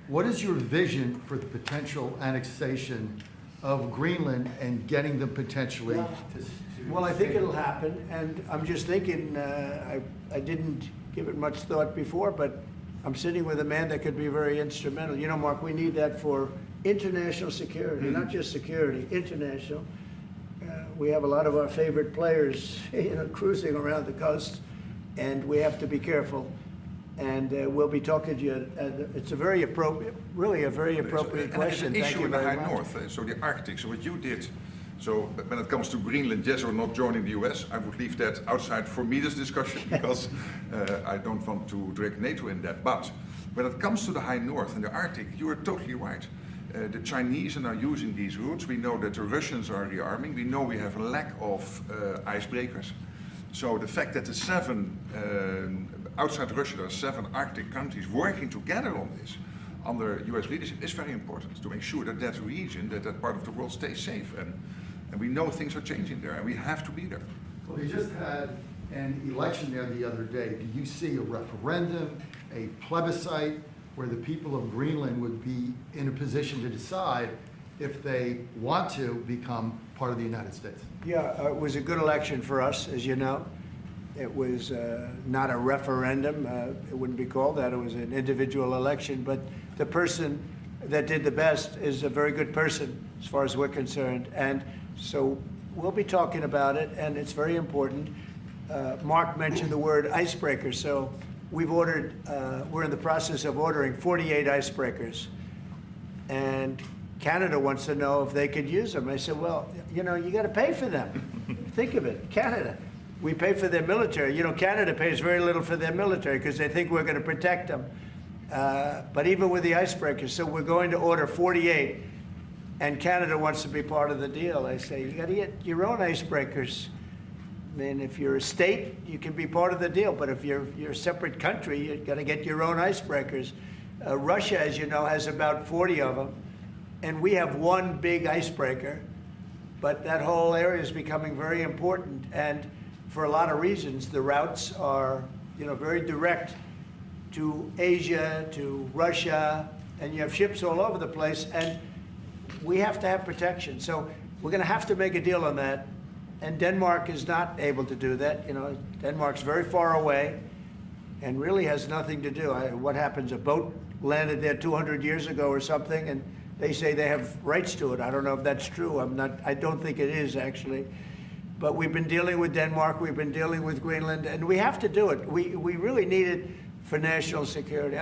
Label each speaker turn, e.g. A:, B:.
A: What is your vision for the potential annexation of Greenland and getting them potentially to
B: Well, I think it'll happen, and I'm just thinking, I didn't give it much thought before, but I'm sitting with a man that could be very instrumental. You know, Mark, we need that for international security, not just security, international. We have a lot of our favorite players, you know, cruising around the coast, and we have to be careful. And we'll be talking to you. It's a very appropriate, really a very appropriate question.
C: There's an
B: Thank
C: issue
B: you
C: in the
B: very
C: high
B: much.
C: north, so the Arctic. So what you did, so when it comes to Greenland, yes or not joining the US, I would leave that outside for me, this discussion, because I don't want to drag NATO in that. But when it comes to the high north and the Arctic, you are totally right. The Chinese are now using these routes. We know that the Russians are rearming. We know we have a lack of icebreakers. So the fact that the outside Russia, there are 7 Arctic countries working together on this under US leadership is very important to make sure that that region, that part of the world stays safe. And we know things are changing there and we have to be there.
A: Well, we just had an election there the other day. Do you see a referendum, a plebiscite, where the people of Greenland would be in a position to decide if they want to become part of the United States?
B: Yeah, it was a good election for us, as you know. It was not a referendum. It wouldn't be called that. It was an individual election. But the person that did the best is a very good person, as far as we're concerned. And so we'll be talking about it, and it's very important. Mark mentioned the word icebreaker. So we've ordered, we're in the process of ordering 48 icebreakers. And Canada wants to know if they could use them. I said, well, you know, you got to pay for them. Think of it, Canada. We pay for their military. You know, Canada pays very little for their military because they think we're going to protect them. But even with the icebreakers, so we're going to order 48, and Canada wants to be part of the deal. I say, you got to get your own icebreakers. I mean, if you're a state, you can be part of the deal. But if you're a separate country, you've got to get your own icebreakers. Russia, as you know, has about 40 of them. And we have one big icebreaker, but that whole area is becoming very important. And for a lot of reasons, the routes are, you know, very direct to Asia, to Russia, and you have ships all over the place, and we have to have protection. So we're going to have to make a deal on that. And Denmark is not able to do that. You know, Denmark's very far away and really has nothing to do. What happens? A boat landed there 200 years ago or something, and they say they have rights to it. I don't know if that's true. I don't think it is, actually. But we've been dealing with Denmark, we've been dealing with Greenland, and we have to do it. We really need it for national security.